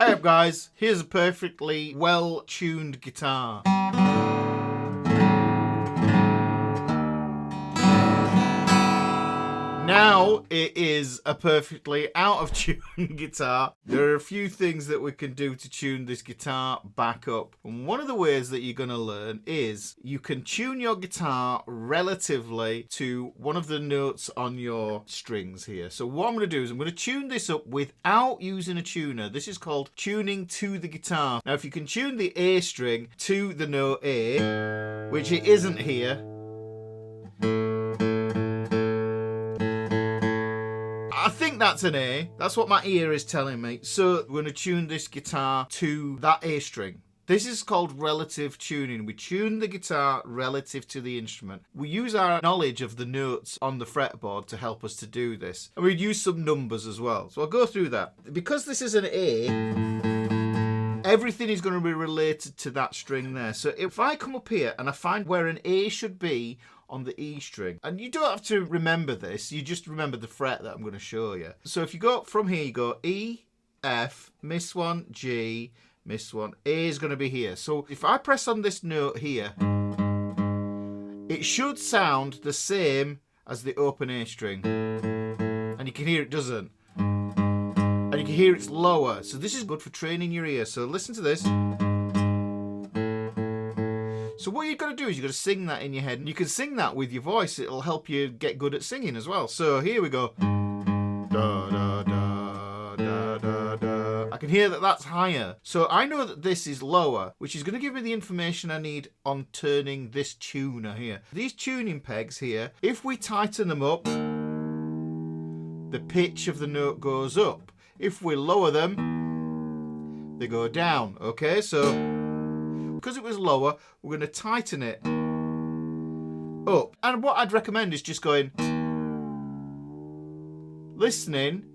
Hey up guys, here's a perfectly well-tuned guitar. Now it is a perfectly out of tune guitar. There are a few things that we can do to tune this guitar back up. And one of the ways that you're going to learn is you can tune your guitar relatively to one of the notes on your strings here. So what I'm going to do is I'm going to tune this up without using a tuner. This is called tuning to the guitar. Now if you can tune the A string to the note A, which it isn't here, I think that's an A. That's what my ear is telling me. So we're going to tune this guitar to that A string. This is called relative tuning. We tune the guitar relative to the instrument. We use our knowledge of the notes on the fretboard to help us to do this. And we use some numbers as well. So I'll go through that. Because this is an A, everything is going to be related to that string there. So if I come up here and I find where an A should be on the E string, and you don't have to remember this, you just remember the fret that I'm going to show you. So if you go from here, you go E, F, miss one, G, miss one, A is going to be here. So if I press on this note here, it should sound the same as the open A string, and you can hear it doesn't, and you can hear it's lower. So this is good for training your ear. So listen to this. So what you've got to do is you've got to sing that in your head, and you can sing that with your voice. It'll help you get good at singing as well. So here we go. Da, da, da, da, da, da. I can hear that that's higher. So I know that this is lower, which is going to give me the information I need on turning this tuner here. These tuning pegs here, if we tighten them up, the pitch of the note goes up. If we lower them, they go down. Okay, so because it was lower, we're going to tighten it up. And what I'd recommend is just going, listening,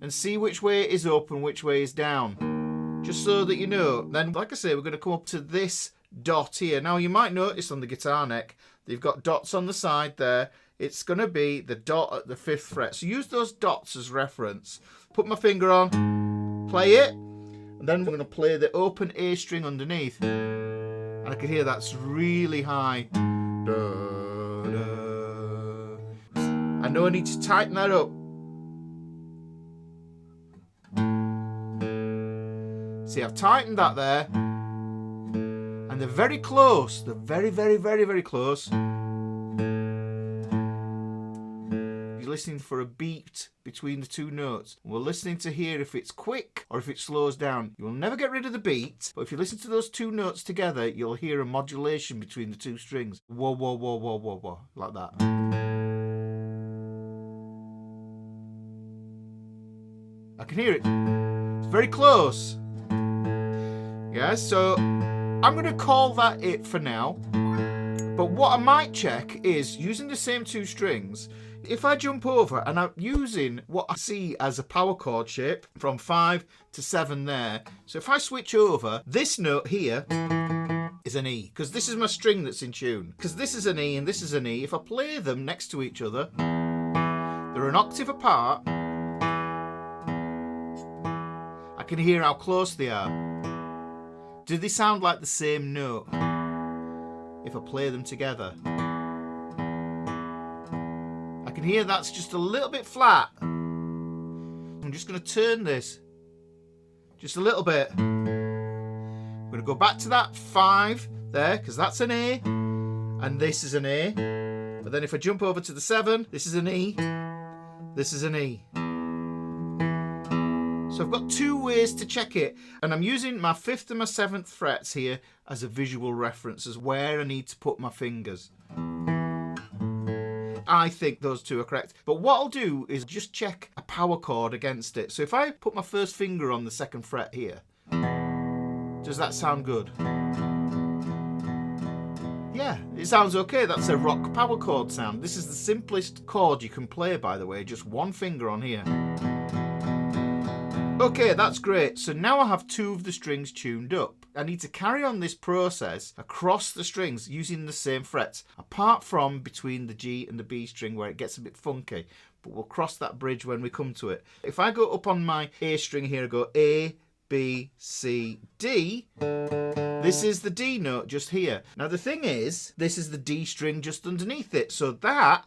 and see which way is up and which way is down. Just so that you know. Then, like I say, we're going to come up to this dot here. Now, you might notice on the guitar neck, they've got dots on the side there. It's going to be the dot at the 5th fret. So use those dots as reference. Put my finger on, play it, and then we're going to play the open A string underneath. And I can hear that's really high. Da, da. I know I need to tighten that up. See, I've tightened that there. And they're very close. They're very, very, very, very close. You're listening for a beat between the two notes. We're listening to hear if it's quick or if it slows down. You'll never get rid of the beat, but if you listen to those two notes together, you'll hear a modulation between the two strings. Whoa, whoa, whoa, whoa, whoa, whoa, like that. I can hear it. It's very close. Yeah, so I'm going to call that it for now. But what I might check is using the same two strings. If I jump over and I'm using what I see as a power chord shape from 5 to 7 there. So if I switch over, this note here is an E, because this is my string that's in tune. Because this is an E and this is an E. If I play them next to each other, they're an octave apart. I can hear how close they are. Do they sound like the same note if I play them together? I can hear that's just a little bit flat. I'm just going to turn this just a little bit. I'm going to go back to that 5 there, because that's an A, and this is an A. But then if I jump over to the 7, this is an E, this is an E. So I've got two ways to check it, and I'm using my 5th and my 7th frets here as a visual reference as where I need to put my fingers. I think those two are correct. But what I'll do is just check a power chord against it. So if I put my first finger on the 2nd fret here, does that sound good? Yeah, it sounds okay. That's a rock power chord sound. This is the simplest chord you can play, by the way. Just one finger on here. Okay, that's great. So now I have 2 of the strings tuned up. I need to carry on this process across the strings using the same frets, apart from between the G and the B string where it gets a bit funky. But we'll cross that bridge when we come to it. If I go up on my A string here, I go A, B, C, D. This is the D note just here. Now the thing is, this is the D string just underneath it. So that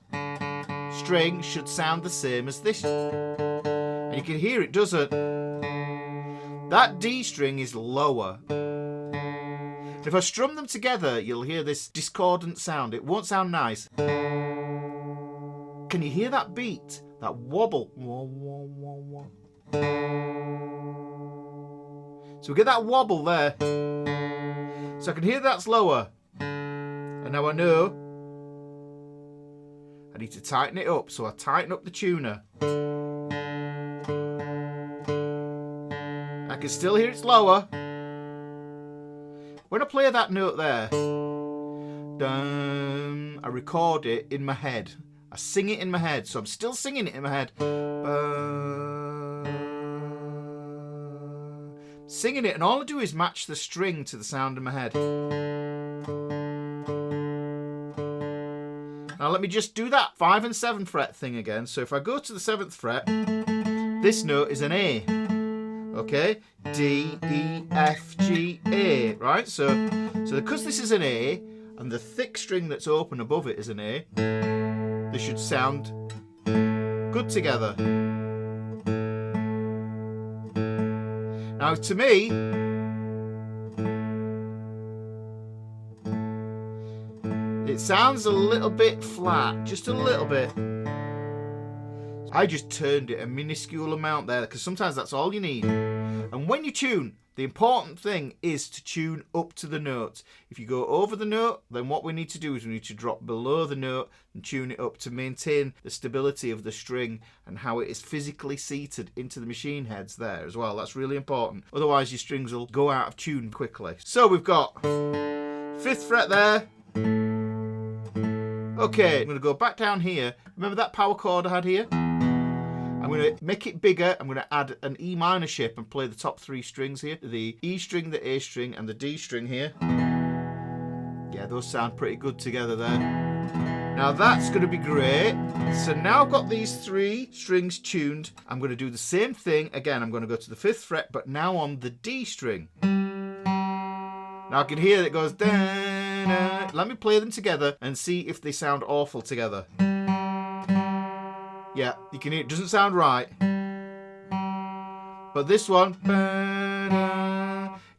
string should sound the same as this. And you can hear it doesn't. That D string is lower. If I strum them together, you'll hear this discordant sound. It won't sound nice. Can you hear that beat? That wobble. So we get that wobble there. So I can hear that's lower. And now I know I need to tighten it up. So I tighten up the tuner. I can still hear it's lower. When I play that note there, I record it in my head. I sing it in my head. So I'm still singing it in my head. Singing it, and all I do is match the string to the sound in my head. Now let me just do that 5 and 7 fret thing again. So if I go to the 7th fret, this note is an A. Okay? D, E, F, G, A. Right? So because this is an A, and the thick string that's open above it is an A, they should sound good together. Now, to me, it sounds a little bit flat, just a little bit. I just turned it a minuscule amount there, because sometimes that's all you need. And when you tune, the important thing is to tune up to the notes. If you go over the note, then what we need to do is we need to drop below the note and tune it up to maintain the stability of the string and how it is physically seated into the machine heads there as well. That's really important. Otherwise your strings will go out of tune quickly. So we've got 5th fret there. Okay, I'm going to go back down here. Remember that power chord I had here? I'm going to make it bigger. I'm going to add an E minor shape and play the top 3 strings here. The E string, the A string, and the D string here. Yeah, those sound pretty good together there. Now that's going to be great. So now I've got these 3 strings tuned. I'm going to do the same thing. Again, I'm going to go to the 5th fret, but now on the D string. Now I can hear that it goes... Da-na. Let me play them together and see if they sound awful together. Yeah, you can hear it doesn't sound right. But this one,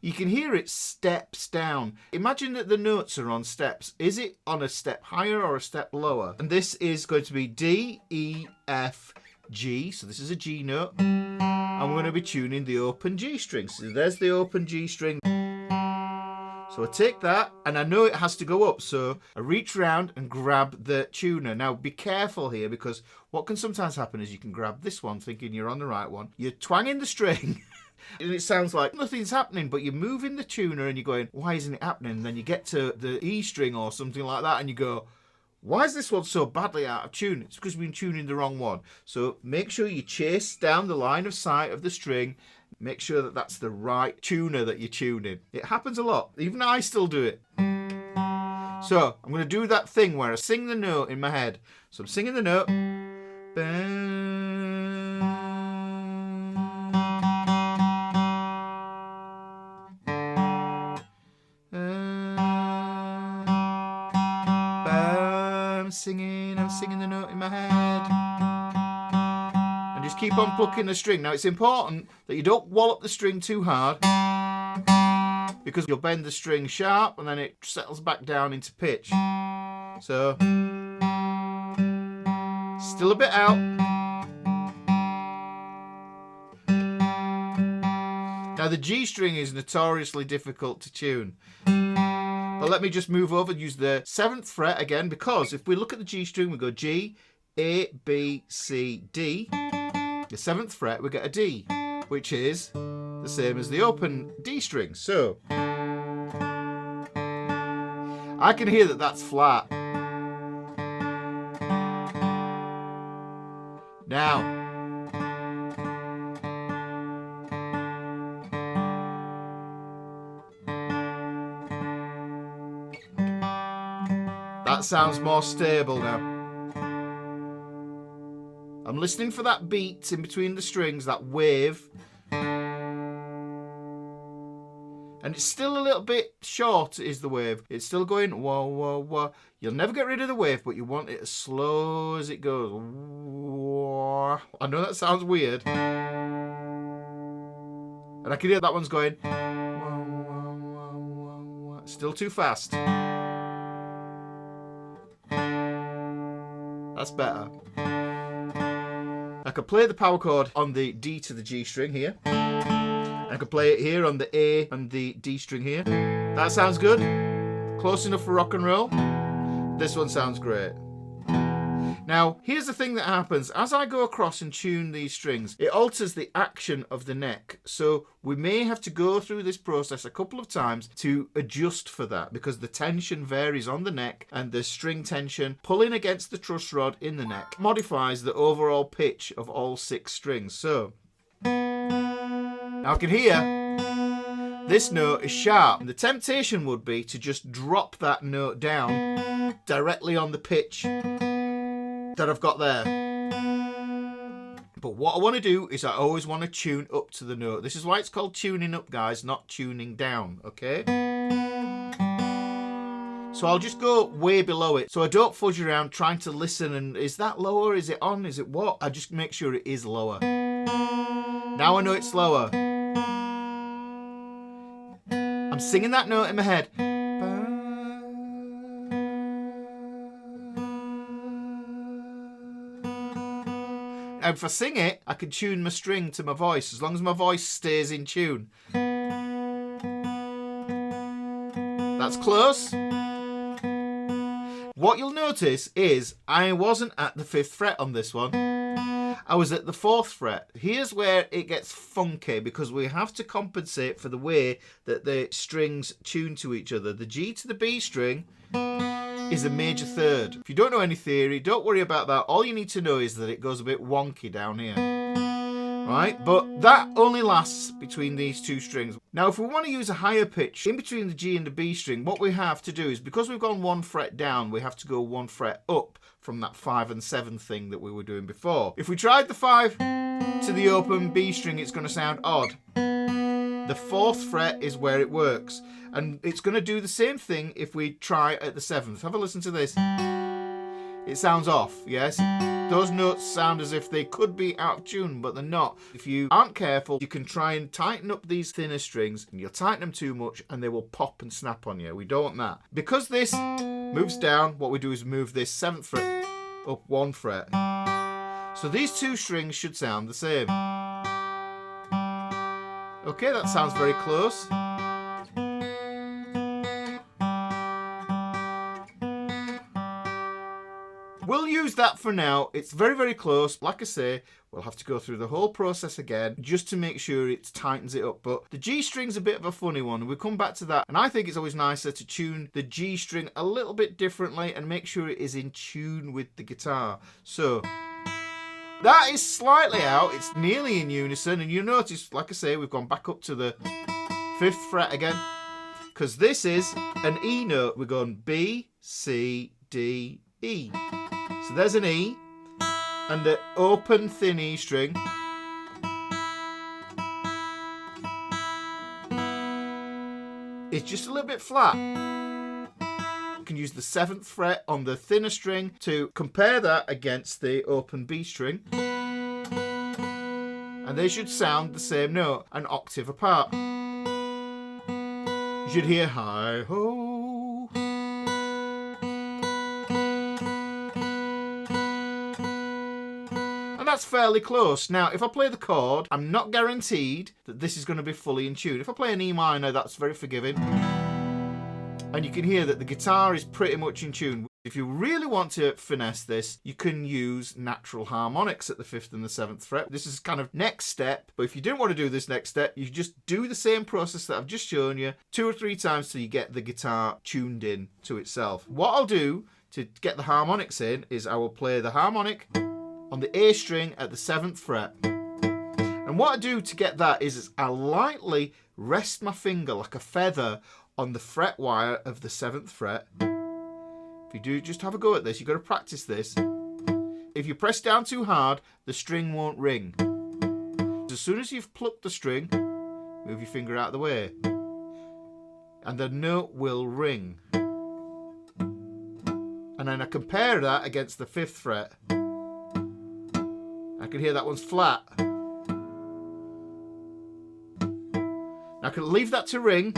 you can hear it steps down. Imagine that the notes are on steps. Is it on a step higher or a step lower? And this is going to be D, E, F, G. So this is a G note. I'm going to be tuning the open G string. So there's the open G string. So I take that, and I know it has to go up, so I reach around and grab the tuner. Now, be careful here, because what can sometimes happen is you can grab this one thinking you're on the right one. You're twanging the string, and it sounds like nothing's happening, but you're moving the tuner, and you're going, why isn't it happening? And then you get to the E string or something like that, and you go, why is this one so badly out of tune? It's because we've been tuning the wrong one. So make sure you chase down the line of sight of the string. Make sure that that's the right tuner that you're tuning. It happens a lot. Even I still do it. So I'm going to do that thing where I sing the note in my head. So I'm singing the note. I'm singing the note in my head. And just keep on plucking the string. Now it's important that you don't wallop the string too hard, because you'll bend the string sharp and then it settles back down into pitch. So, still a bit out. Now the G string is notoriously difficult to tune. But let me just move over and use the 7th fret again, because if we look at the G string, we go G, A, B, C, D. The 7th fret, we get a D, which is the same as the open D string. So I can hear that that's flat. Now, that sounds more stable now. I'm listening for that beat in between the strings, that wave. And it's still a little bit short is the wave. It's still going wah, wah, wah. You'll never get rid of the wave, but you want it as slow as it goes. Wah. I know that sounds weird. And I can hear that one's going wah, wah, wah, wah, wah. Still too fast. That's better. I could play the power chord on the D to the G string here. I could play it here on the A and the D string here. That sounds good. Close enough for rock and roll. This one sounds great. Now, here's the thing that happens. As I go across and tune these strings, it alters the action of the neck. So we may have to go through this process a couple of times to adjust for that, because the tension varies on the neck, and the string tension pulling against the truss rod in the neck modifies the overall pitch of all 6 strings. So now I can hear this note is sharp. And the temptation would be to just drop that note down directly on the pitch that I've got there. But what I want to do is I always want to tune up to the note. This is why it's called tuning up, guys, not tuning down, okay? So I'll just go way below it. So I don't fudge around trying to listen and is that lower? Is it on? Is it what? I just make sure it is lower. Now I know it's lower. I'm singing that note in my head. And if I sing it, I can tune my string to my voice, as long as my voice stays in tune. That's close. What you'll notice is I wasn't at the 5th fret on this one. I was at the 4th fret. Here's where it gets funky, because we have to compensate for the way that the strings tune to each other. The G to the B string is a major 3rd. If you don't know any theory, don't worry about that. All you need to know is that it goes a bit wonky down here. Right? But that only lasts between these 2 strings. Now, if we want to use a higher pitch in between the G and the B string, what we have to do is, because we've gone 1 fret down, we have to go 1 fret up from that 5 and 7 thing that we were doing before. If we tried the 5 to the open B string, it's going to sound odd. The 4th fret is where it works. And it's going to do the same thing if we try at the 7th. Have a listen to this. It sounds off, yes? Those notes sound as if they could be out of tune, but they're not. If you aren't careful, you can try and tighten up these thinner strings, and you'll tighten them too much, and they will pop and snap on you. We don't want that. Because this moves down, what we do is move this 7th fret up 1 fret. So these 2 strings should sound the same. Okay, that sounds very close. We'll use that for now. It's very, very close. Like I say, we'll have to go through the whole process again just to make sure it tightens it up. But the G string's a bit of a funny one. We'll come back to that. And I think it's always nicer to tune the G string a little bit differently and make sure it is in tune with the guitar. So that is slightly out. It's nearly in unison. And you notice, like I say, we've gone back up to the 5th fret again, because this is an E note. We're going B, C, D, E. So there's an E, and the open thin E string is just a little bit flat. You can use the 7th fret on the thinner string to compare that against the open B string, and they should sound the same note, an octave apart. You should hear hi ho. That's fairly close. Now, if I play the chord, I'm not guaranteed that this is going to be fully in tune. If I play an E minor, that's very forgiving. And you can hear that the guitar is pretty much in tune. If you really want to finesse this, you can use natural harmonics at the 5th and the 7th fret. This is kind of next step, but if you didn't want to do this next step, you just do the same process that I've just shown you 2 or 3 times till you get the guitar tuned in to itself. What I'll do to get the harmonics in is I will play the harmonic on the A string at the 7th fret. And what I do to get that is I lightly rest my finger like a feather on the fret wire of the 7th fret. If you do just have a go at this, you've got to practice this. If you press down too hard, the string won't ring. As soon as you've plucked the string, move your finger out of the way. and the note will ring. And then I compare that against the 5th fret. I can hear that one's flat. Now I can leave that to ring.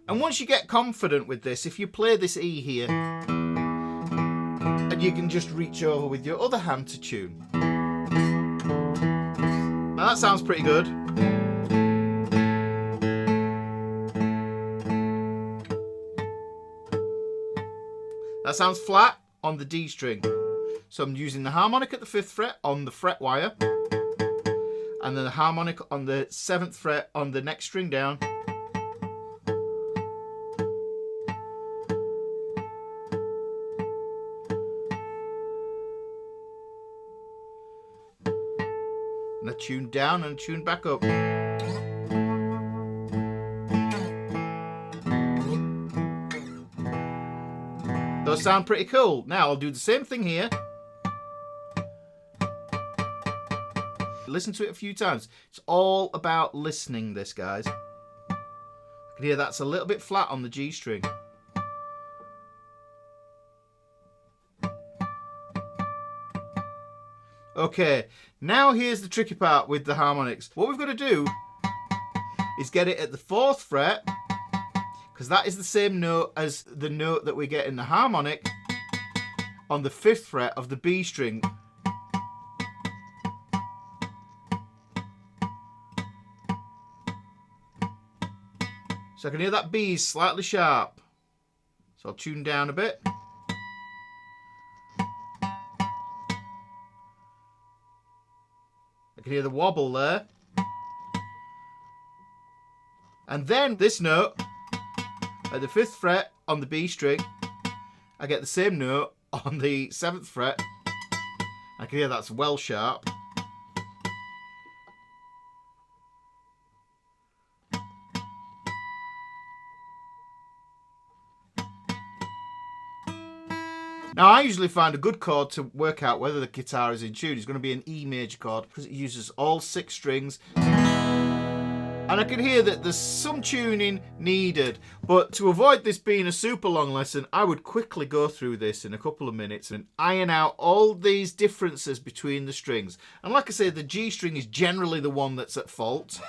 And once you get confident with this, if you play this E here, and you can just reach over with your other hand to tune. Now that sounds pretty good. That sounds flat on the D string. So I'm using the harmonic at the 5th fret on the fret wire, and then the harmonic on the 7th fret on the next string down. And I tune down and tune back up. Those sound pretty cool. Now I'll do the same thing here. Listen to it a few times. It's all about listening, this, guys. I can hear that's a little bit flat on the G string. Okay, now here's the tricky part with the harmonics. What we've got to do is get it at the 4th fret, because that is the same note as the note that we get in the harmonic on the 5th fret of the B string. So I can hear that B is slightly sharp. So I'll tune down a bit. I can hear the wobble there. And then this note at the 5th fret on the B string, I get the same note on the 7th fret. I can hear that's well sharp. Now I usually find a good chord to work out whether the guitar is in tune is going to be an E major chord, because it uses all 6 strings. And I can hear that there's some tuning needed, but to avoid this being a super long lesson, I would quickly go through this in a couple of minutes and iron out all these differences between the strings. And like I say, the G string is generally the one that's at fault.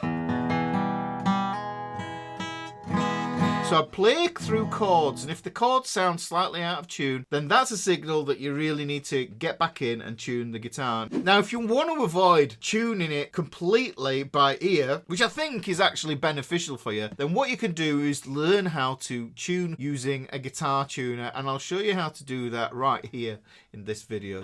So I play through chords, and if the chords sound slightly out of tune, then that's a signal that you really need to get back in and tune the guitar. Now, if you want to avoid tuning it completely by ear, which I think is actually beneficial for you, then what you can do is learn how to tune using a guitar tuner, and I'll show you how to do that right here in this video.